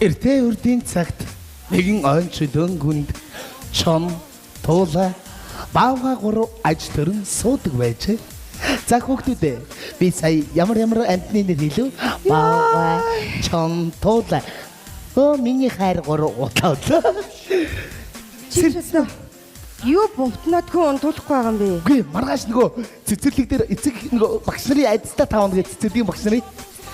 Эртээ үрдийн цагт нэгэн ойн чөлөөн гүнд чон туула баага гурав аж төрн суудаг байжээ. За хүүхдүүдээ би сая ямар амтны нэр хэлв? Баага, чон, туула. Миний хайр гурав удаад. Чичээсээ юу бовтнадгүй унтуулахгүй байгаа юм бэ? Үгүй маргааш нөгөө цэцэрлэг дээр эцэг нөгөө багш нарын айдстаа тавна гэж цэцэрлэгийн багш нарын.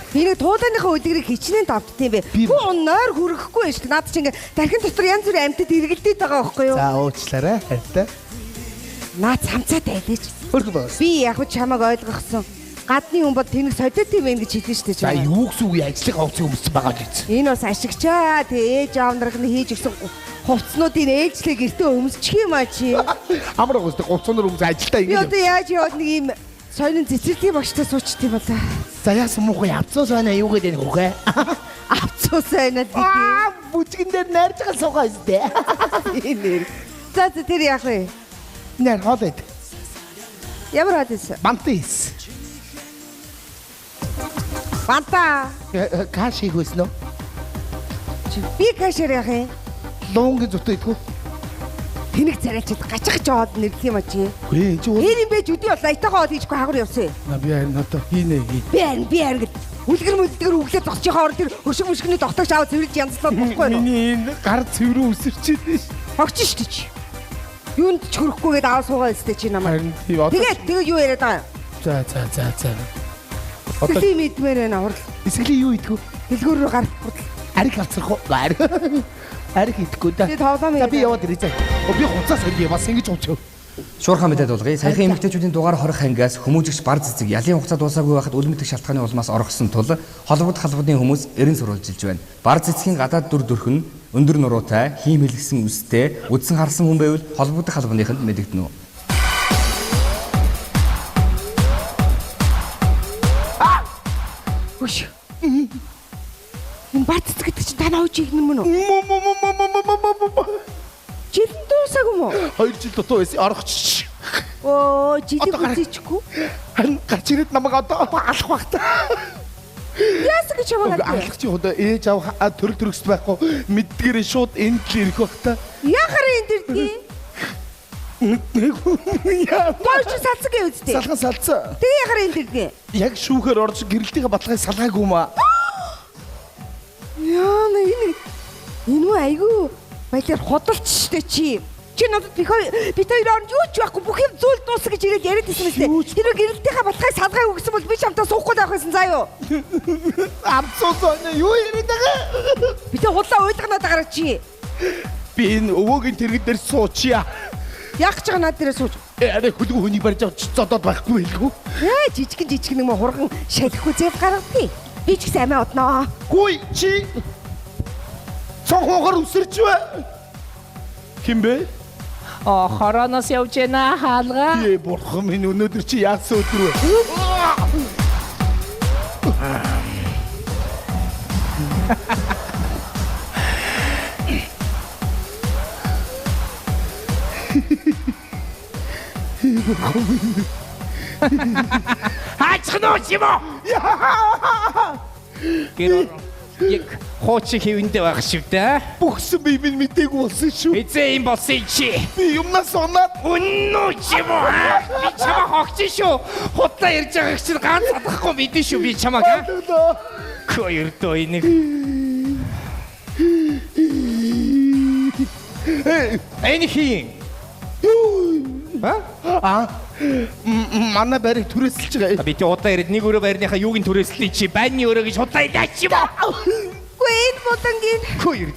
Би нэг туулааныхаа өдрийг хичнээн давдсан юм бэ. Хүн нойр хүрэхгүй байж л наад чинь ингээ тархин дотор янз бүрийн амьтад эргэлдээд байгаа байхгүй юу? За уучлаарай хайртай. Наад цамцаатай айлж. Хөргө боос. Би яг ч чамайг ойлгосон. Гадны хүн бол тэнэг содит юм гэж хэлсэн шүү дээ. За юу гэсэн үг ажлын хувцас өмссөн байгаа гэж. Энэ бас ашигчаа тэгээ ээж аав нарыг нь хийж өгсөн хувцснуудын ээжлээ гэртээ өмсчих юм аа чи. Амар гоостой хувцснаар өмс ажилдаа ингэ. Би одоо яаж яваад нэг юм соёлын цэцэрлэгийн багштай суучт юм болоо. За яасан муухай авцуу сайна юу гэдэг нөхөө. Авцуу сайна гэдэг. Бүжгэн дээр найрж байгаа суугаа өстэй. Энэ. За тэр яах вэ? Нэр хоолойд. Ямар хадис? Бантис. Банта. Каш хийх үснэ. Би кашэр яах юм? Лонг зүтээ идэх үү? Тэнэг царайчид гачгаж аваад нэрлэх юм а чи. Үгүй чи энэ юм байж өдөө бол айтайгаа хол хийхгүй хагур явсан. Би харин одоо хийнэ. Би харин гэд үлгэр өглөө зогсчихоо орон тэр хөшиг мөшгөний тогтогч аваад цэвэрлж янзлаад болохгүй юу? Миний энэ гар цэврүү үсэрчээд ш. Хогч штэ чи. Юунд ч хөрөхгүйгээд аваа суугаа өстэй чи намайг. Тэгээд юу яриад байгаа юм? За. Одоо тийм идмээр байна хурл. Эсгэлийн юу идэх вэ? Дэлгүүр рүү гар хурл. Ариг авцрах уу? Ариг идэхгүй да. За би яваад ирээ. Би хуцаас хөргий бас ингэж уучав. Шуурхаа мэдээд болгоё. Саяхан эмэгтэйчүүдийн дугаар хорих ангиас хүмүүжигч бар цэцэг ялын хугацаа дуусаагүй байхад үлэмтэх шалтгааны улмаас оргосон тул холбогдын хүмүүс эрен сурвалжилж байна. Бар цэцгийн гадаад дүр төрх нь өндөр нуруутай, хийм хэлгсэн үстэй, үдсэн харсан хүн байвал холбогдох халбаныханд мэдэгдэнэ үү? Үш. Энэ бар цэцэг гэдэг чинь танаа ууж игнэ мөн үү? Жилэн дуусаагүй мó? 2 жил дутуу байсан оргоч. Оо, жилийн хүзээчгүй. Харин гарч ирээд намайг одоо алах бах та. Яасан гэж чамайг алах чи одоо ээж аав төрөлт байхгүй мэддгээрээ шууд энд л ирэх бах та. Яхаар энд ирдгийг? Гойч салцаг юм үстэй. Салхан салцсан. Тэгээ яхаар энд ирдгийг? Яг шүүхээр орж гэрэлтийнхээ баталгааг салгаагүй маа. Яа энэ айгу баялаар ходолч штэ чи. Чи надад бид хоёр орж юу ч байхгүй бүх юм зүйл дуусах гэж ирээд яриад байсан мэт. Тэр гэрэлтийнхээ баталгааг салгааг өгсөн бол би чамтай суухгүй байх байсан заа юу. Амцуусан юу яриад байгаа? Би тэ худлаа ойлгоноод байгаа чи. Би энэ өвөөгийн тэрэг дээр суучия. Яг ч над дээрээ сууж. Арай хөлгөө хүнийг барьж авч зодоод байхгүй байлгүй. Жижиг нэг хурган шалихгүй зэв гаргадгийг. Би ч гэсэн амиа одноо. Хүй чи. Цонхоор үсэрч бай. Хин бэ? Хороноос явж яана хаалга. Ээ бурхан минь өнөөдөр чи яасан өдөр вэ? Хаачихноо юм уу? Гэр яг хооч хэвэндээ байх шивдэ. Бүгсэн би минь мдээгүй болсон шүү. Эзээ юм болсон чи. Би юмнаас унаад үннүү ч юм уу? Би чамаа хогч шүү. Худлаа ярьж байгааг чинь ганц хадахгүй мэдэн шүү би чамааг. Хоёрдоо энийг. Энэ хин. Манай барыг түрээсэлж байгаа. Би тэ удаа ирээд нэг өрөө байрныхаа юугийн түрээслэний чи байрны өрөө гэж худлаа идэж юм аа. Энэ болонгийн.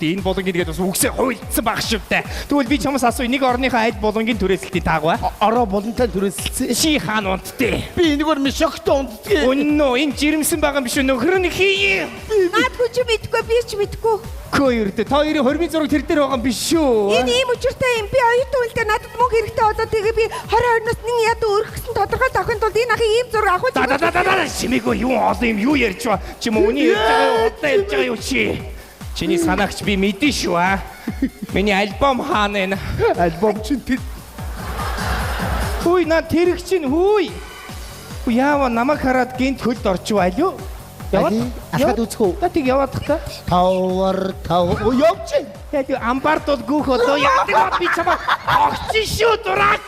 Энэ болонгийн гэдэг бас үгсээ хуйлдсан баг шивдэ. Тэгвэл би чамаас асууя нэг орныхаа айд болонгийн түрээслэлтийг таагүй. Ороо болонтой түрээсэлсэн. Ши хаан унтдээ. Би энэгээр мишогтой унтдгийг. Үннөө энэ жирэмсэн байгаа юм биш үү? Нөхөр нь хий. Наад хүч мэдгүй би ч мэдгүй. Хоёрдоо та хоёрын хормын зураг тэр дээр байгаа юм биш үү? Энэ ийм учиртай юм. Би оюутан үлдээ надад мөнгө хэрэгтэй болоо тэгээ би 20-20-оос нэг ядуу өргөсөн тодорхой тавхын тулд энэ ахын ийм зураг авах гэж. Чимээгүй юу олон юм юу ярьж ба. Чи мөний ярьж байгаа удаа ярьж байгаа юу чи? Чиний санаагч би мэдэн шүү аа. Миний альбом хаана энэ? Альбом чинь тэр. Хүй наа тэрэг чинь хүй. Яава намайг хараад гинт хөлд орчих байлуу. Алхаад үзэх үү? Тийг яваад та. Тавар тав. Явчих. Яг амбард бол гүөх одоо яадаг би чамаа огцсон шүү дурак.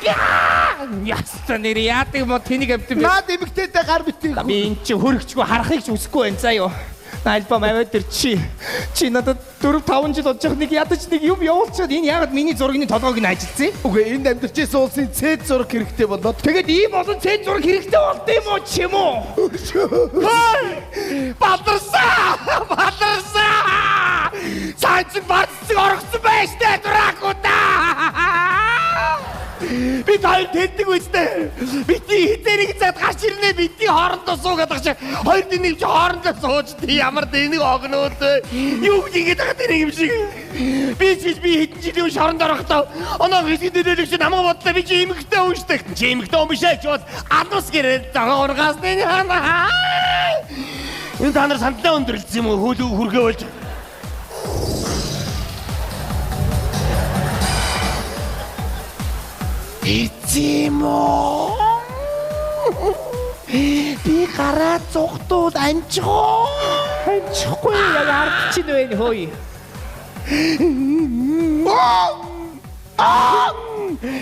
Яста нэр яадаг мо тэнийг амт би. Наад эмэгтэйтэй гар битээ. Би эн чи хөрөгчгүй харахыг ч үсэхгүй байна заа юу. Альбом аваад тэр чи надад 4-5 жил болж байгаа нэг ядаж нэг юм явуулчихад энэ яагаад миний зургийн толгойг нь ажилтсан? Үгүй энд амьдарчээс улсын цэд зураг хэрэгтэй болоод. Тэгээд ийм олон цэд зураг хэрэгтэй болд юм уу ч юм уу? Бадарсаа! Цаач бацыг оргоцсон байж тээ дуракуудаа! Би тань тэлдэг үстэй. Бити хитэрийг зад гарч ирнэ. Бити хоорондоо суугаад байгаа чи. Хоёр දිнийг чи хоорондоо сууж тий ямар дэнийг огноод. Юу ингэж байгаа тэр юм шиг. Би хитэн жилийн шоронд орохдоо оноо хэсэгдээ дэлгч намайг бодлоо. Би чи эмэгтэй уушдаг. Чи эмэгтэй юм биш ээ. Чи бол алус гэрэл байгаа ургасны хана. Энэ та нар сандаа өндөрлөсөн юм уу? Хүргээ болж. Эцэмо. Би гараа цухтууд амжгаа. Амжихгүй яг ард чинь вэ хөөе.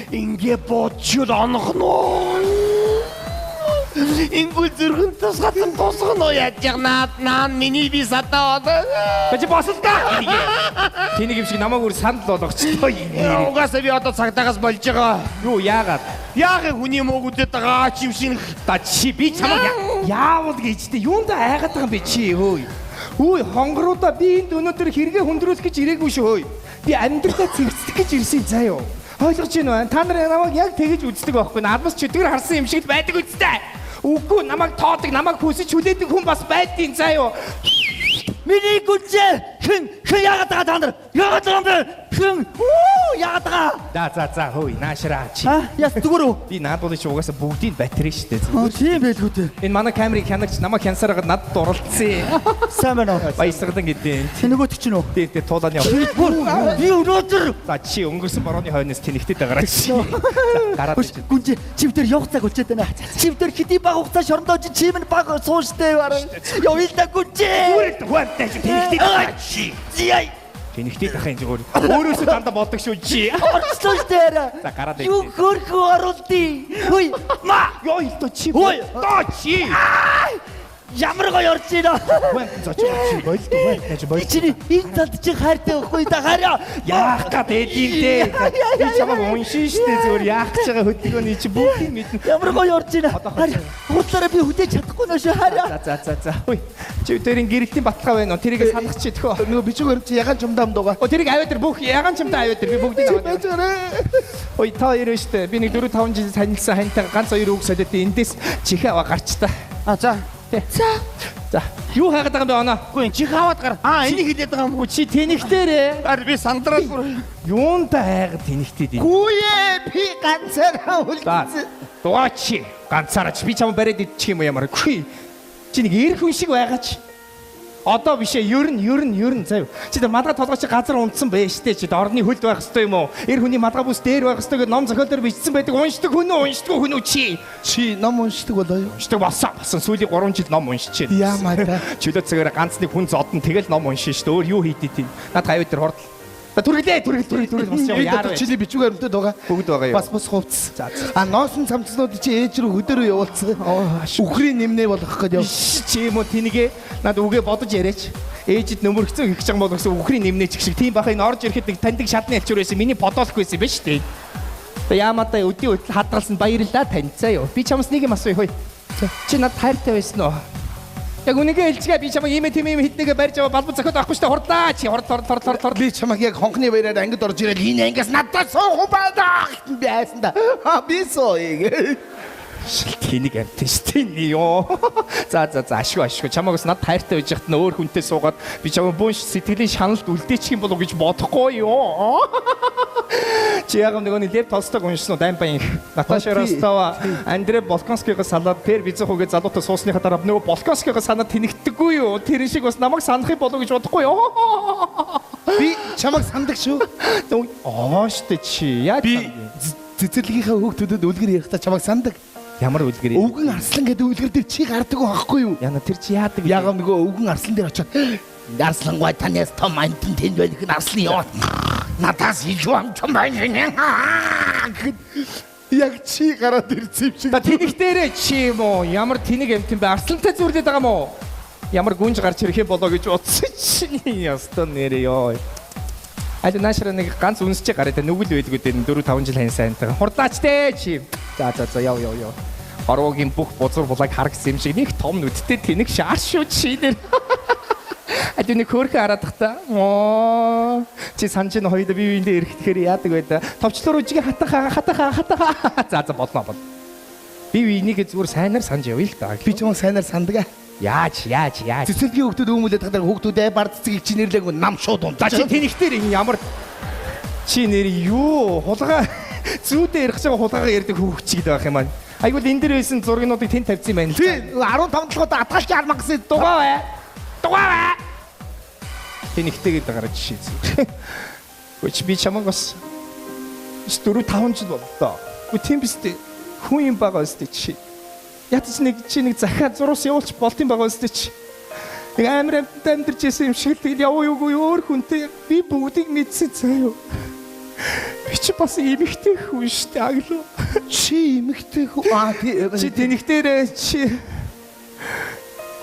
Ингээ боочод онохно. Ингүүл зүрхэн тусгatan тусгано яаж наа миний би сатаад. Бачи босолтой. Тэнийг юм шиг намайг өөр санал болгочихлоо. Угаасаа би одоо цагдаагаас болж байгаа. Юу яагаад? Яагаад хүний мөөгүүдэд байгаа ч юм шиг. Та чи би чамайг яавал гэжтэй юунда айгаад байгаа юм бэ чи хөөе. Үгүй хонгоруудаа би энд өнөөдөр хэрэгээ хүндрүүлэх гэж ирээгүй шүү хөөе. Би амьдралаа цэвэрцэх гэж ирсэн заа юу. Ойлгож байна уу? Та нар намайг яг тэгэж үздэг байхгүй. Алмас чөтгөр харсан юм шиг байдаг үстэй. Үгүй намайг тоодог, намайг хүсэж хүлээдэг хүн бас байдгийн заа юу. Миний гүнзээ хэн яагаад байгаа та нар? Яагаад байгаа юм бэ? Хэн яагаад байгаа? За хөөе наашраа чи. Яс зүгээр үү? Би наадуулах чи угаасаа бүгдийн батарей шүү дээ. Тийм байлгүй дээ. Энэ манай камерыг хянагч намайг хянсараад надад дурлцсан. Сайн байна уу? Баясгалан гэдэг. Тэ нөгөөт чинь үү? Дээр туулааны яв. Би өнөөдөр За чи өнгөрсөн борооны хойноос тэнэгтэй дагаараа чи. Гараад чи. гүнжи чивдэр явах цаг болчиход байна. Чивдэр хэдий баг хугацаа шорондооч чим нь баг сууштай бараа. Явъя л да гүнжи. Үрд хуантай чи тэнэгтэй дагаараа чи. Зяй. Тэнэгтэй дахин зүгээр. Өөрөөсөө дандаа боддог шүү чи. Орчлоо штэ. За гараад Юу хөрхөө оруулдیں۔ Хөөе. Ма. Ёо ил чи. Хөөе. Тоо чи. Ямар гоё орж ийна. Зоч чи бойлдог бай. Чи бойл. Чиний энэ талд чи хайртай байхгүй да хараа. Яах гад эдийн дээ. Би чамайг уншин штэ зүгээр яах гэж байгаа хөдөлгөөний чи бүгдийг мэднэ. Ямар гоё орж ийна. Хутлаараа би хүдээж чадахгүй нөө шүү хараа. За. Хөөе. Чи тэрийн гэрэлтийн баталгаа байна уу? Тэрийг санах чи төхөө. Нөгөө бичгээр чи ягаан чумдаам дууга. Тэрийг аваад тэр бүх ягаан чамтай аваад тэр би бүгдийг аваад. Ой та ирэн штэ. Би нэг 4-5 жил танилцсан хантай ганц хоёр үг солиод эндээс чихээ аваа гарч та. За. За. Юу хайгаад байгаа юм бэ оноо? Үгүй чи хаваад гар. Энийг хэлээд байгаа юм. Чи тэнэгтэрээ. Ар би сандраад бүр. Юунда хайгаад тэнэгтэй дээ. Гүйе би ганцаараа үлдсэн. Дугаач ганцаараач би чам бариад идчих юм уу ямар гүй. Чи нэг эр хүн шиг байгаач. Одоо биш ээ ер нь заяа. Чи тэр мадгаа толгой чи газар унтсан байж штэ чи орны хөлд байх хэвээр юм уу? Эр хүний мадгаа бүс дээр байх хэвээр ном зохиол дээр бичсэн байдаг уншдаг хүн үү чи? Чи ном уншдаг болоо юу? Уншдаг болсон сүүлийн 3 жил ном уншиж байна. Яамаа та. Чөлөө цагаараа ганц нэг хүн зодон тэгэл ном уншин штэ өөр юу хийдээ тийм. Наад хавь дээр хордол. Түргэлээ бас яар вэ? Чили бичгээр өмдөд байгаа. Бүгд байгаа юу? Бас хувцс. За. Носон цамцлууд чи ээж рүү хөдөө рүү явуулсан. Үхрийн нэмнээ болгох гээд яв. Чи юм уу тэнийгээ над үгээ бодож яриач. Ээжид нөмөргцэн их чам бол гэсэн үхрийн нэмнээ чиг шиг тийм баха энэ орж ирэхэд нэг таньдаг шатны альчуур байсан. Миний бодоолохгүйсэн биш үү? Яаматай өдний өдөл хадгалсан баярлаа таньцаа юу. Би чамс нэг юм асууя хөөе. Чи над хайртай байсан уу? Яг үнэгээ хэлчихээ би чамайг ийм хитнэгээ барьж аваа балбал зохиод авахгүй штэ хурдлаа чи хурд Би чамайг яг хонхны баяраар ангид орж ирээд энэ ангиас надад суух байдаг байсан да. Би сууя. Тэнийг амтэн штэ ёо. За ашгүй чамаагаас над хайртай байж хат нөөр хүнтэй суугаад би чамаа бүүн сэтгэлийн шаналд үлдээчих юм болов гэж бодохгүй ёо. Чи яг нэг Лев Толстойг уншсан уу? Даймбаин Наташа Ростова, Андрей Болконскийгээс салаад Пер Визухогийн залуутай суусныхаа дараа нөгөө Болконскийгээс санаад тэнэгдэггүй юу? Тэр шиг бас намайг санахыг болов гэж бодохгүй ёо. Би чамайг сандаг шүү. Штэ чи яаж би цэцэрлэгийнхаа хүүхдүүдэд үлгэр ярихдаа чамайг сандаг. Ямар үлгэр? Өвгөн арслан гэдэг үлгэр дээр чи гардаг байхгүй юу? Яна тэр чи яадаг? Ягаа нөгөө өвгөн арслан дээр очиод арслан гой танаас том амтэн тэнд байх нь арслан яваад надаас илүү амтэн байна. Яг чи гараад ирсэн юм шиг. Та тэнэг дээрээ чи юм уу? Ямар тэнэг амтэн бэ? Арслантай зүрлээд байгаа мó? Ямар гүнж гарч ирэх юм болоо гэж утсан чи. Ястан нэрээ ёо. Аль наашра нэг ганц үнсчээ гараад нүгэл байдгүй дээ 4-5 жил хань сайнтайгаа. Хурдаач дээ чи. За яв. Ороогийн бүх бузар булаг хар гэсэн юм шиг нэг том нүдтэй тэнэг шаар шүү чи нэр. Адуу нэг хөөрхөн хараадах та. Оо. Чи санаж н хоёул бие биендээ ирэхээр яадаг вэ да? Товчлоор үжигээ хатаха. За болно. Бие биенийг зүгээр сайнаар санаж явъя л да. Би ч юм сайнаар сандаг. Яаж. Цэцэрлэгийн хүүхдүүд өмүүлээд тахаар хүүхдүүдээ бар цэцгийг чи нэрлээг нам шууд унтаа. За чи тэнэгтэр ямар чи нэр юу хулгай зүүдээ ярих байгаа хулгайгаа ярьдаг хүүхчигэд байх юм аа. Айгуул энэ дээр байсан зургнуудыг тэнд тавьсан юм байна л. Тий 15 толгойд атгаш хармаа гэсэн дугаа бай. Тэнэгтэйгээд гараад жишээ зүг. Өч би чамаг бас 4-5 жил боллоо. Тийм биз дээ. Хүн юм байгаа өстэй чи. Ятч нэг захиа зураас явуулч болт юм байгаа өстэй чи. Нэг амар амьдарч байсан юм шиг тэгэл явуу өөр хүнтэй би бүгдийг мэдсэн заяа. Би чи бас эмэгтэй хүн шүү дээ аглуу. Чи эмэгтэй хүн. Чи тэнэгтэрээ чи.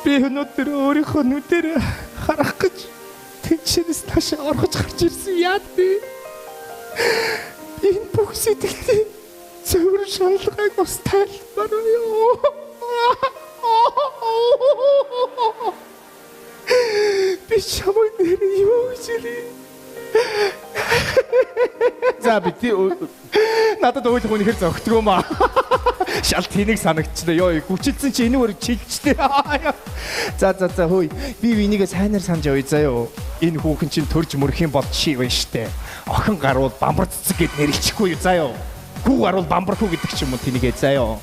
Би өнөөдөр өөрийнхөө нүдээр харах гэж тэнчнээс таашаа орхож гарч ирсэн яа дээ. Энэ бүх сэтгэлтэй зөвөр шаналгааг бас тайлбар ёо. Би чамайг нэр юу гэж хэлээ. За би тий надад ойлгох үнэхэр зөгтгөө маа. Шал тэнэг санагдчихлаа. Ёо гүчилсэн чи энэ өөр чилчтэй. За хөөе. Би энийгээ сайнаар санаж явъя заяа. Энэ хүүхэн чинь төрж мөрөх юм бол чи байна штэ. Охин гарвал бамбар цэцэг гэд нэрлэчихгүй юу заяа. Хүү гарвал бамбар хүү гэдэг ч юм уу тэнийгээ заяа.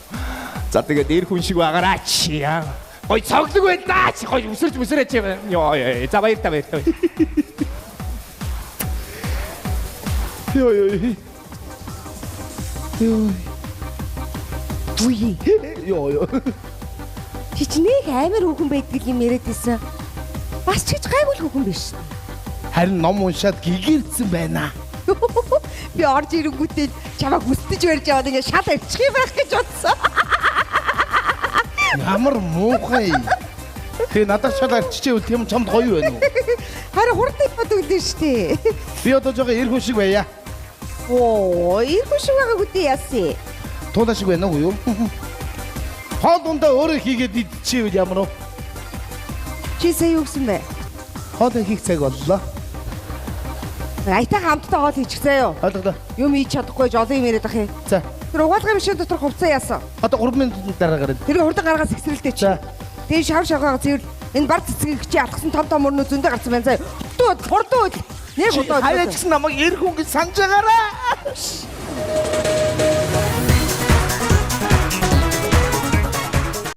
За тэгээд эр хүн шиг байгаараа чи яа. Гой цоглог байна даа чи гой өсөрч мөсөрөөч юм. Ёо за баяр та. Ёо. Чи нэг амар хүүхэн байдаг юм яриад байсан. Бас ч гэж гайгүй хүүхэн биш. Харин ном уншаад гэгэрсэн байна. Би орж ирэнгүүтээ чамайг хүсдэж барьж яваад ингээ шал авчих юм байх гэж бодсон. Ямар муухай. Тэгээ надад шал арччихвэл тийм чамд гоё байна уу? Харин хурдан боддог дээ штэ. Би одоо жоо эр хүн шиг байя. Оо, эр хүн шиг байгаа үгүй яасан. Туулаа шиг байна уу юу? Хоол ундаа өөрөө хийгээд идчихвэл ямар уу? Чи сая юу гэсэн бэ? Хоол хийх цаг боллоо. Айтаа хамтдаа хоол хийчих заяа. Ойлголоо. Юм хийж чадахгүй жолоо юм яриад ах юм. За. Тэр угаалгын машин дотор хувцас яасан. Одоо 3 минут дараа гараад. Тэр хурдан гаргаас ихсрэлтэй чи. За. Тэгээ шавшаагаа зэвэр энэ бар цэцгийг чи алхсан том мөрнөө зөндөө гарсан байна заяа. Хурдан нэг удаа. Хайраа ч гэсэн намайг эр хүн гэж санаж байгаараа.